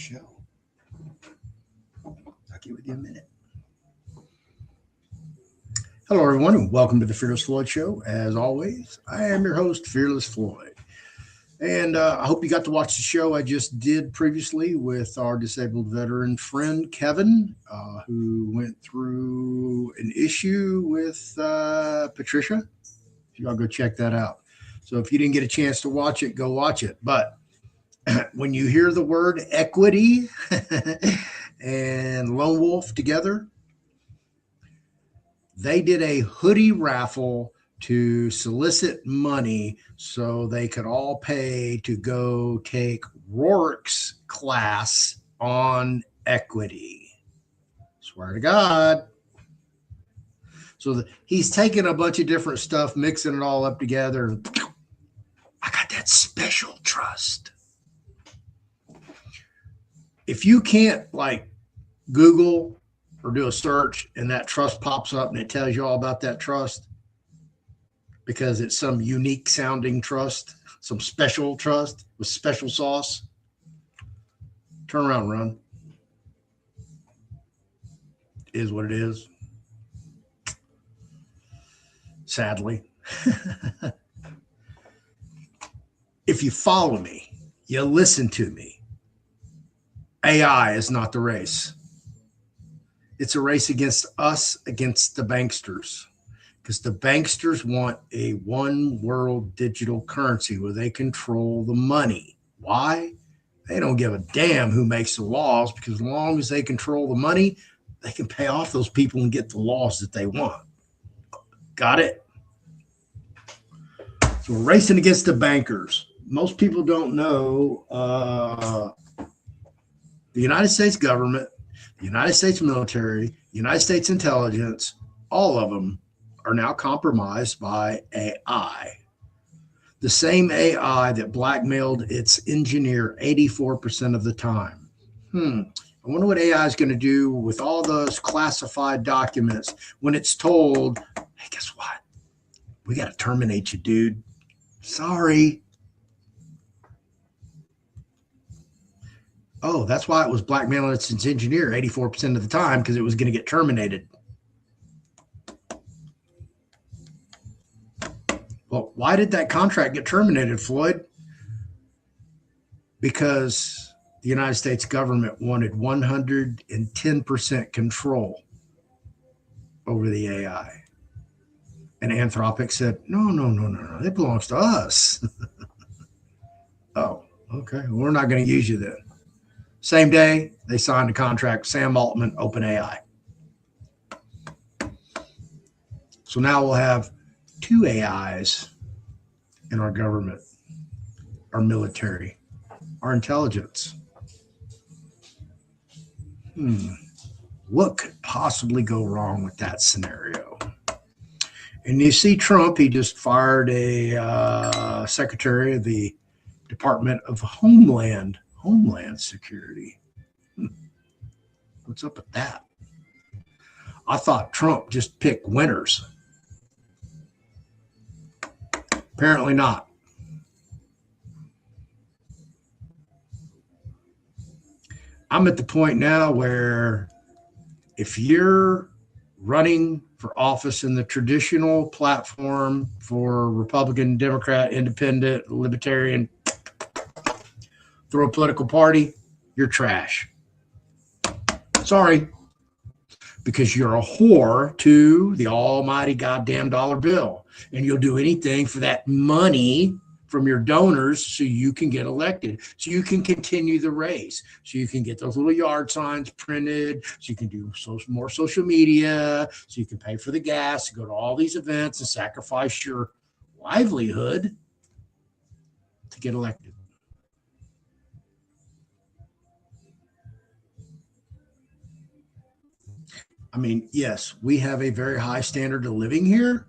show. I'll get with you in a minute. Hello, everyone, and welcome to the Fearless Floyd Show. As always, I am your host, Fearless Floyd. And I hope you got to watch the show I just did previously with our disabled veteran friend, Kevin, who went through an issue with Patricia. Y'all go check that out. So if you didn't get a chance to watch it, go watch it. But when you hear the word equity and Lone Wolf together, they did a hoodie raffle to solicit money so they could all pay to go take Rourke's class on equity. Swear to God. So he's taking a bunch of different stuff, mixing it all up together. I got that special trust. If you can't like Google or do a search and that trust pops up and it tells you all about that trust because it's some unique sounding trust, some special trust with special sauce, turn around and run. It is what it is. Sadly. If you follow me, you listen to me, AI is not the race. It's a race against us, against the banksters, because the banksters want a one world digital currency where they control the money. Why? They don't give a damn who makes the laws, because as long as they control the money, they can pay off those people and get the laws that they want. Got it? So we're racing against the bankers. Most people don't know the United States government, the United States military, the United States intelligence, all of them are now compromised by AI. The same AI that blackmailed its engineer 84% of the time. I wonder what AI is going to do with all those classified documents when it's told, hey, guess what? We got to terminate you, dude. Sorry. Oh, that's why it was blackmailing its engineer 84% of the time, because it was going to get terminated. Well, why did that contract get terminated, Floyd? Because the United States government wanted 110% control over the AI. And Anthropic said, no, it belongs to us. Oh, okay. Well, we're not going to use you then. Same day, they signed a contract, Sam Altman, OpenAI. So now we'll have two AIs in our government, our military, our intelligence. What could possibly go wrong with that scenario? And you see Trump, he just fired a secretary of the Department of Homeland Security. What's up with that? I thought Trump just picked winners. Apparently not. I'm at the point now where if you're running for office in the traditional platform for Republican, Democrat, Independent, Libertarian, throw a political party, you're trash. Sorry. Because you're a whore to the almighty goddamn dollar bill. And you'll do anything for that money from your donors so you can get elected, so you can continue the race, so you can get those little yard signs printed, so you can do more social media, so you can pay for the gas to go to all these events and sacrifice your livelihood to get elected. I mean, yes, we have a very high standard of living here.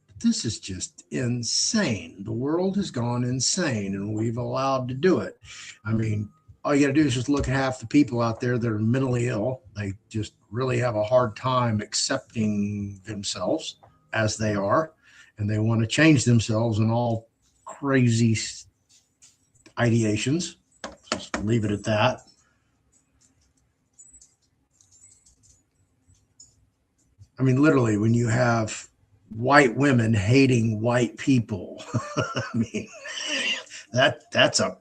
But this is just insane. The world has gone insane, and we've allowed to do it. I mean, all you got to do is just look at half the people out there that are mentally ill. They just really have a hard time accepting themselves as they are, and they want to change themselves in all crazy ideations. Just leave it at that. I mean, literally, when you have white women hating white people, I mean, that's a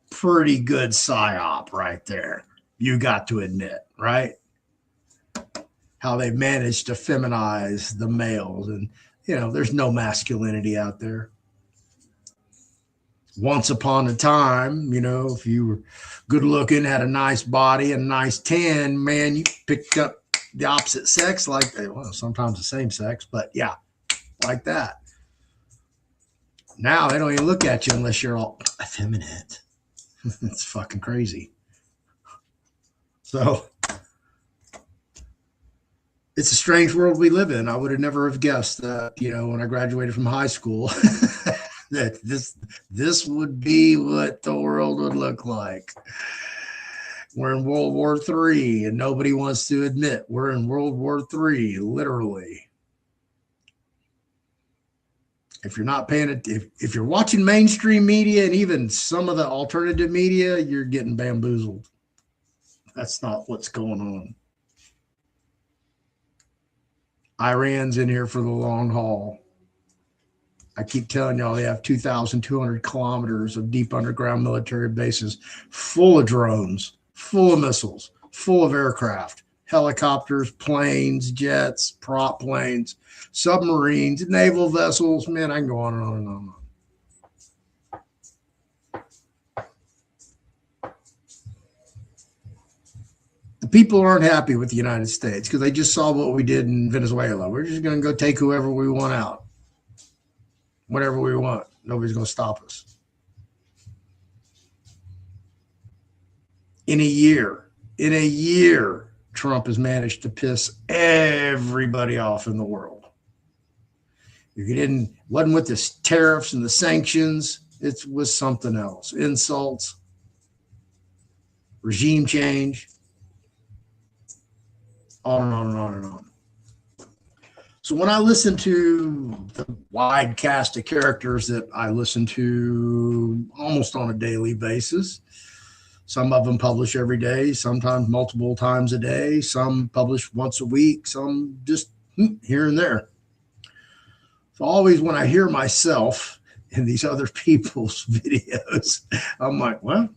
pretty good psyop right there. You got to admit, right? How they managed to feminize the males, and there's no masculinity out there. Once upon a time, if you were good looking, had a nice body and a nice tan, man, you picked up the opposite sex, like, well, sometimes the same sex, but yeah, like that. Now they don't even look at you unless you're all effeminate. It's fucking crazy. So it's a strange world we live in. I would have never have guessed that, when I graduated from high school, that this would be what the world would look like. We're in World War III, and nobody wants to admit we're in World War III, literally. If you're not paying it, if you're watching mainstream media and even some of the alternative media, you're getting bamboozled. That's not what's going on. Iran's in here for the long haul. I keep telling y'all they have 2,200 kilometers of deep underground military bases full of drones, full of missiles, full of aircraft, helicopters, planes, jets, prop planes, submarines, naval vessels. Man, I can go on and on and on and on. The people aren't happy with the United States because they just saw what we did in Venezuela. We're just going to go take whoever we want out, whatever we want. Nobody's going to stop us. In a year, Trump has managed to piss everybody off in the world. If you wasn't with the tariffs and the sanctions, it was something else. Insults, regime change, on and on and on and on. So when I listen to the wide cast of characters that I listen to almost on a daily basis, some of them publish every day, sometimes multiple times a day, some publish once a week, some just here and there. So always when I hear myself in these other people's videos, I'm like, well,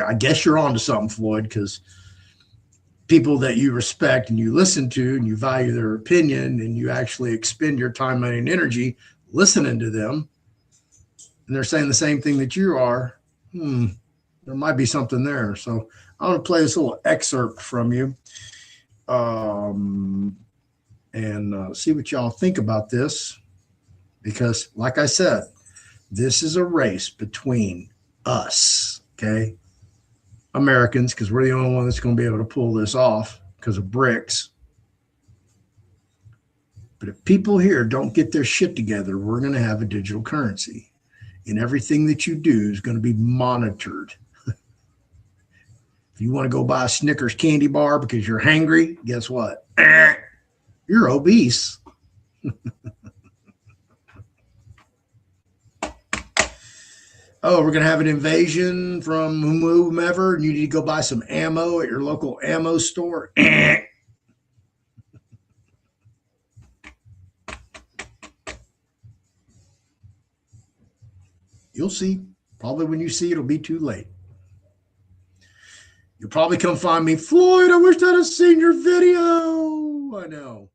I guess you're onto something, Floyd, because people that you respect and you listen to and you value their opinion and you actually expend your time, money, and energy listening to them, and they're saying the same thing that you are, there might be something there. So I want to play this little excerpt from you and see what y'all think about this. Because like I said, this is a race between us, okay? Americans, because we're the only one that's going to be able to pull this off because of BRICS. But if people here don't get their shit together, we're going to have a digital currency. And everything that you do is going to be monitored. If you want to go buy a Snickers candy bar because you're hangry, guess what? You're obese. Oh, we're going to have an invasion from whomever, and you need to go buy some ammo at your local ammo store. You'll see. Probably when you see it, it'll be too late. You'll probably come find me, Floyd, I wish I'd have seen your video. I know.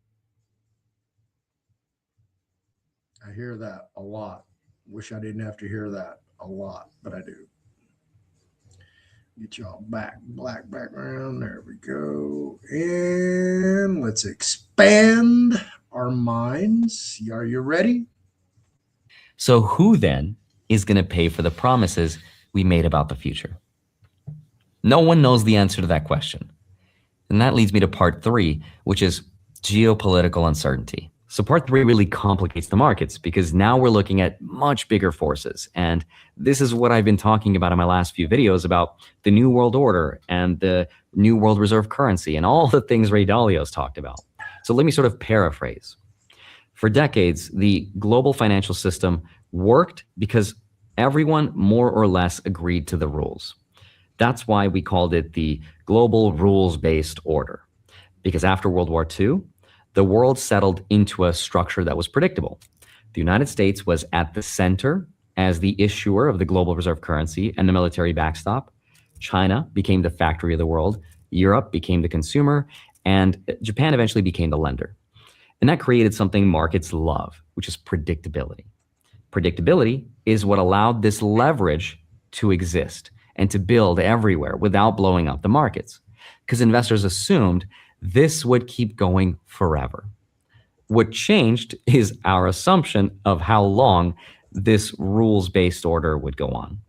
I hear that a lot. Wish I didn't have to hear that a lot, but I do. Get y'all black background. There we go. And let's expand our minds. Are you ready? So who then is going to pay for the promises we made about the future? No one knows the answer to that question. And that leads me to part 3, which is geopolitical uncertainty. So part 3 really complicates the markets because now we're looking at much bigger forces. And this is what I've been talking about in my last few videos about the New World Order and the New World Reserve Currency and all the things Ray Dalio's talked about. So let me sort of paraphrase. For decades, the global financial system worked because everyone more or less agreed to the rules. That's why we called it the global rules-based order. Because after World War II, the world settled into a structure that was predictable. The United States was at the center as the issuer of the global reserve currency and the military backstop. China became the factory of the world. Europe became the consumer, and Japan eventually became the lender. And that created something markets love, which is predictability. Predictability is what allowed this leverage to exist and to build everywhere without blowing up the markets, because investors assumed this would keep going forever. What changed is our assumption of how long this rules-based order would go on.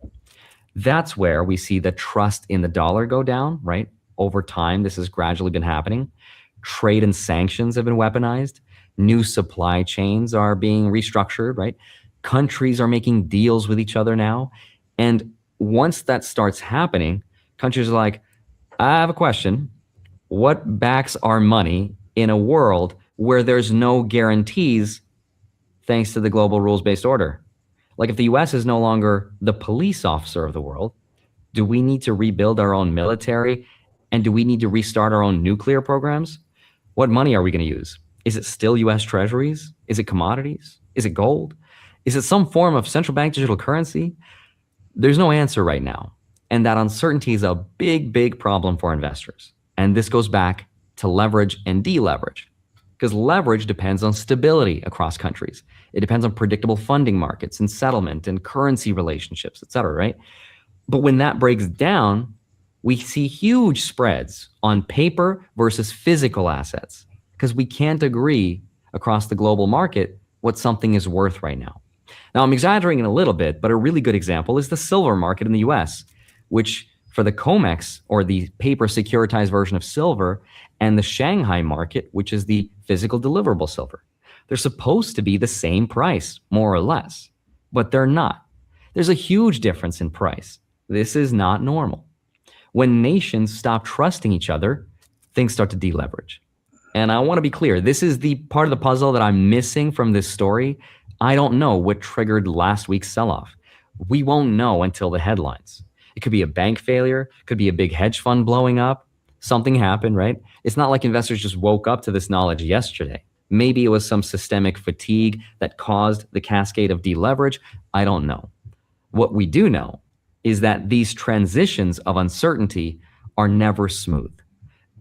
That's where we see the trust in the dollar go down, right? Over time, this has gradually been happening. Trade and sanctions have been weaponized. New supply chains are being restructured, right? Countries are making deals with each other now. And once that starts happening, countries are like, I have a question. What backs our money in a world where there's no guarantees thanks to the global rules-based order? Like, if the US is no longer the police officer of the world, do we need to rebuild our own military? And do we need to restart our own nuclear programs? What money are we going to use? Is it still US treasuries? Is it commodities? Is it gold? Is it some form of central bank digital currency? There's no answer right now. And that uncertainty is a big, big problem for investors. And this goes back to leverage and deleverage, because leverage depends on stability across countries. It depends on predictable funding markets and settlement and currency relationships, et cetera, right? But when that breaks down, we see huge spreads on paper versus physical assets, because we can't agree across the global market what something is worth right now. Now, I'm exaggerating a little bit, but a really good example is the silver market in the US, which for the COMEX, or the paper securitized version of silver, and the Shanghai market, which is the physical deliverable silver, they're supposed to be the same price, more or less, but they're not. There's a huge difference in price. This is not normal. When nations stop trusting each other, things start to deleverage. And I want to be clear, this is the part of the puzzle that I'm missing from this story. I don't know what triggered last week's sell-off. We won't know until the headlines. It could be a bank failure, could be a big hedge fund blowing up. Something happened, right? It's not like investors just woke up to this knowledge yesterday. Maybe it was some systemic fatigue that caused the cascade of deleverage. I don't know. What we do know is that these transitions of uncertainty are never smooth.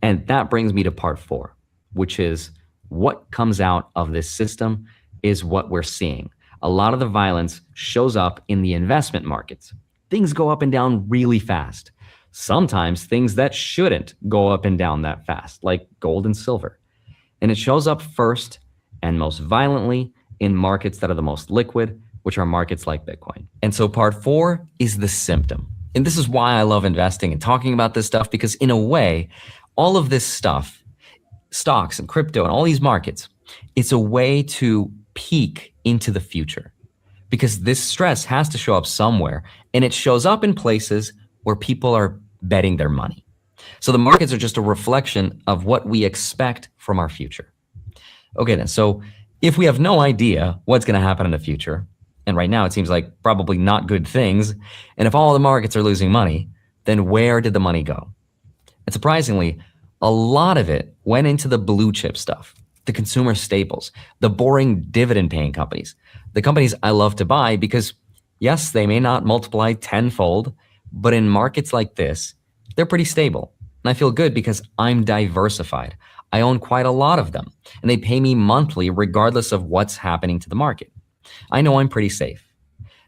And that brings me to part 4, which is what comes out of this system is what we're seeing. A lot of the violence shows up in the investment markets. Things go up and down really fast. Sometimes things that shouldn't go up and down that fast, like gold and silver. And it shows up first and most violently in markets that are the most liquid, which are markets like Bitcoin. And so part 4 is the symptom. And this is why I love investing and talking about this stuff, because in a way, all of this stuff, stocks and crypto and all these markets, it's a way to peek into the future, because this stress has to show up somewhere, and it shows up in places where people are betting their money. So the markets are just a reflection of what we expect from our future. Okay, then, so if we have no idea what's going to happen in the future, and right now it seems like probably not good things, and if all the markets are losing money, then where did the money go? And surprisingly, a lot of it went into the blue chip stuff, the consumer staples, the boring dividend paying companies, the companies I love to buy because, yes, they may not multiply tenfold, but in markets like this, they're pretty stable. And I feel good because I'm diversified. I own quite a lot of them, and they pay me monthly regardless of what's happening to the market. I know I'm pretty safe.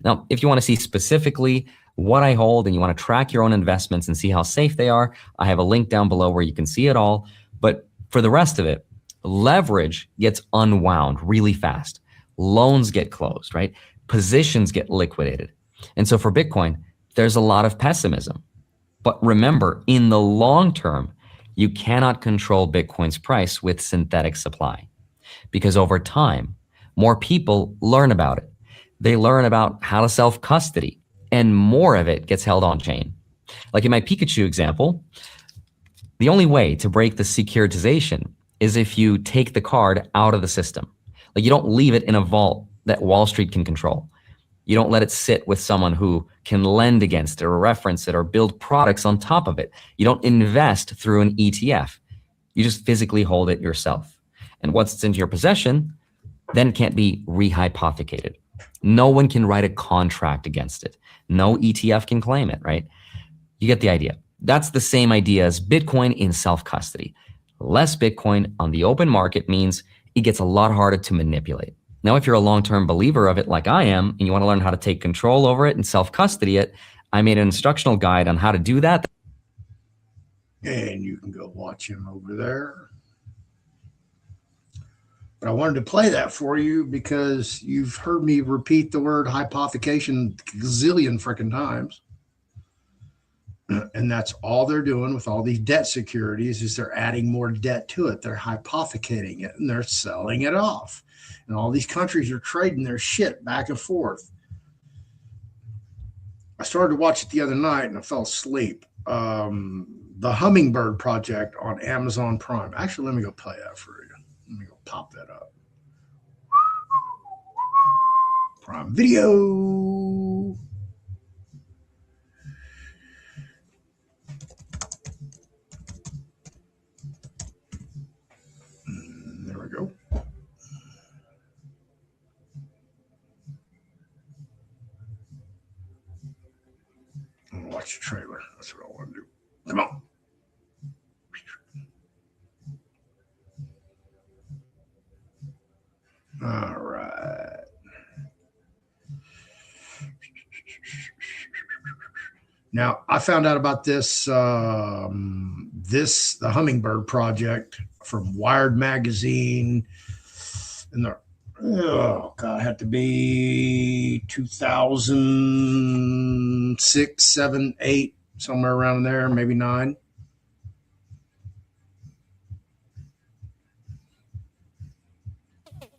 Now, if you want to see specifically what I hold and you want to track your own investments and see how safe they are, I have a link down below where you can see it all. But for the rest of it, leverage gets unwound really fast. Loans get closed, right? Positions get liquidated. And so for Bitcoin, there's a lot of pessimism. But remember, in the long term, you cannot control Bitcoin's price with synthetic supply, because over time, more people learn about it. They learn about how to self-custody, and more of it gets held on chain. Like in my Pikachu example, the only way to break the securitization is if you take the card out of the system. Like, you don't leave it in a vault that Wall Street can control. You don't let it sit with someone who can lend against it or reference it or build products on top of it. You don't invest through an ETF. You just physically hold it yourself. And once it's into your possession, then it can't be rehypothecated. No one can write a contract against it. No ETF can claim it, right? You get the idea. That's the same idea as Bitcoin in self-custody. Less Bitcoin on the open market means it gets a lot harder to manipulate. Now, if you're a long-term believer of it like I am, and you want to learn how to take control over it and self-custody it, I made an instructional guide on how to do that. And you can go watch him over there. But I wanted to play that for you because you've heard me repeat the word hypothecation a gazillion freaking times. And that's all they're doing with all these debt securities is they're adding more debt to it. They're hypothecating it and they're selling it off. And all these countries are trading their shit back and forth. I started to watch it the other night and I fell asleep. The Hummingbird Project on Amazon Prime. Actually, let me go play that for you. Let me go pop that up. Prime Video. There we go. I'm gonna watch the trailer. That's what I want to do. Come on. All right. Now, I found out about this, the Hummingbird Project from Wired Magazine. And it had to be 2006, 7, 8, somewhere around there, maybe 9.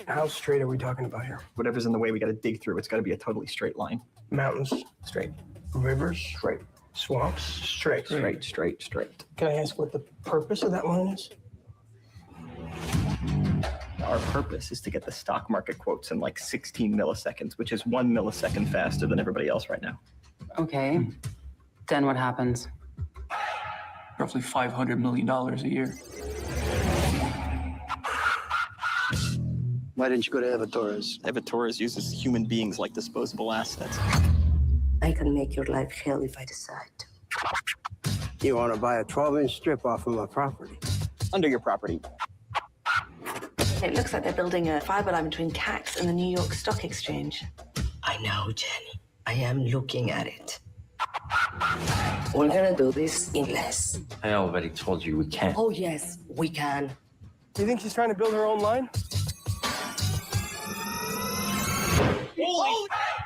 How straight are we talking about here? Whatever's in the way, we got to dig through. It's got to be a totally straight line. Mountains, Straight. rivers, Straight. swamps, straight. Straight. Can I ask what the purpose of that line is? Our purpose is to get the stock market quotes in like 16 milliseconds, which is 1 millisecond faster than everybody else right now. Okay. Then what happens? Roughly $500 million a year. Why didn't you go to Evatoras? Evatoras uses human beings like disposable assets. I can make your life hell if I decide to. You want to buy a 12-inch strip off of my property? Under your property. It looks like they're building a fiber line between CAX and the New York Stock Exchange. I know, Jenny. I am looking at it. We're gonna do this in less. I already told you we can't. Oh, yes, we can. Do you think she's trying to build her own line?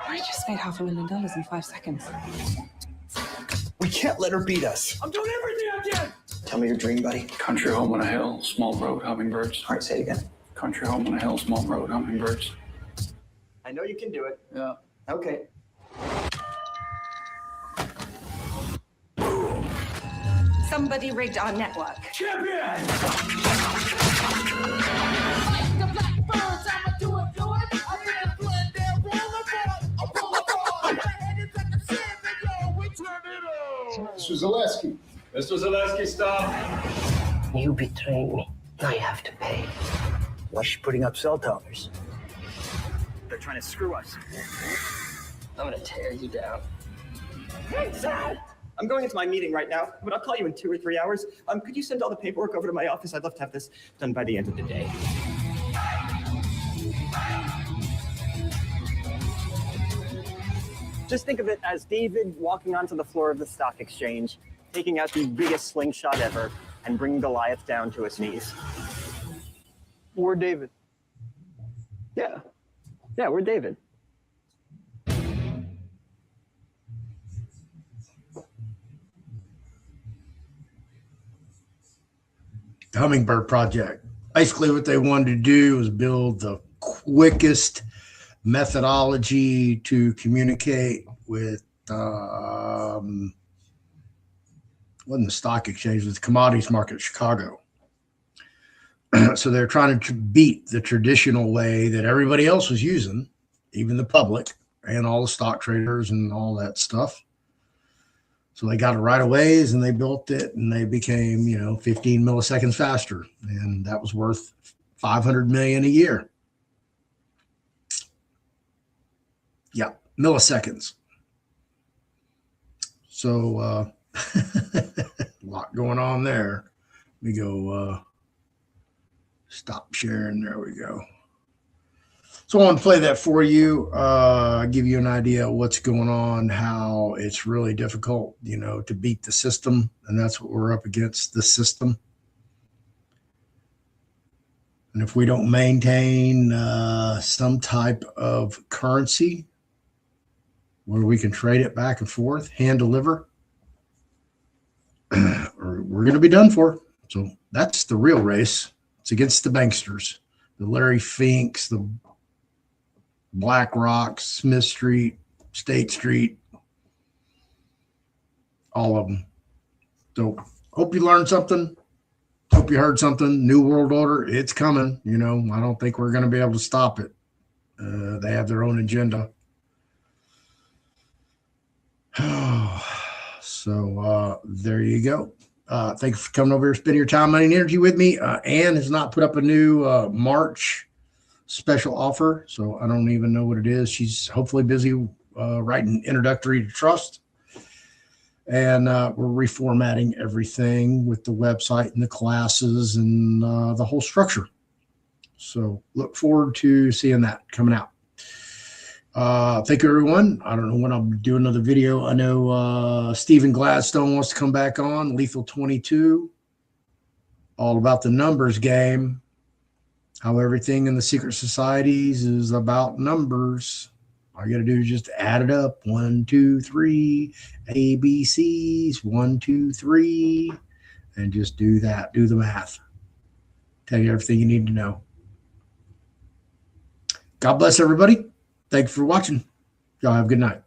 I just made $500,000 in 5 seconds. We can't let her beat us. I'm doing everything I can! Tell me your dream, buddy. Country home on a hill, small road, hummingbirds. All right, say it again. Country home on a hill, small road, hummingbirds. I know you can do it. Yeah. Okay. Somebody rigged our network. Mr. Zaleski. Mr. Zaleski, stop. You betrayed me. Now you have to pay. Why is she putting up cell towers? They're trying to screw us. I'm gonna tear you down. I'm going into my meeting right now, but I'll call you in 2 or 3 hours. Could you send all the paperwork over to my office? I'd love to have this done by the end of the day. Just think of it as David walking onto the floor of the stock exchange, taking out the biggest slingshot ever, and bringing Goliath down to his knees. We're David. Yeah, we're David. The Hummingbird Project. Basically, what they wanted to do was build the quickest methodology to communicate with wasn't the stock exchange, it was the commodities market in Chicago. So they're trying to beat the traditional way that everybody else was using, even the public and all the stock traders and all that stuff. So they got it right away and they built it and they became, 15 milliseconds faster. And that was worth 500 million a year. Yeah, milliseconds. So a lot going on there. We go stop sharing. There we go. So I want to play that for you, give you an idea of what's going on, how it's really difficult, to beat the system. And that's what we're up against, the system. And if we don't maintain some type of currency where we can trade it back and forth, hand deliver, we're going to be done for. So that's the real race. It's against the banksters, the Larry Finks, the BlackRock, Smith Street, State Street, all of them. So hope you learned something. Hope you heard something. New World Order, it's coming. I don't think we're going to be able to stop it. They have their own agenda. So there you go. Thank you for coming over here, spending your time, money, and energy with me. Ann has not put up a new March special offer, so I don't even know what it is. She's hopefully busy writing Introductory to Trust. And we're reformatting everything with the website and the classes and the whole structure. So look forward to seeing that coming out. Thank you, everyone. I don't know when I'll do another video. I know Stephen Gladstone wants to come back on, Lethal 22, all about the numbers game, how everything in the secret societies is about numbers. All you got to do is just add it up. 1, 2, 3, ABCs, 1, 2, 3, and just do that. Do the math. Tell you everything you need to know. God bless everybody. Thank you for watching. Y'all have a good night.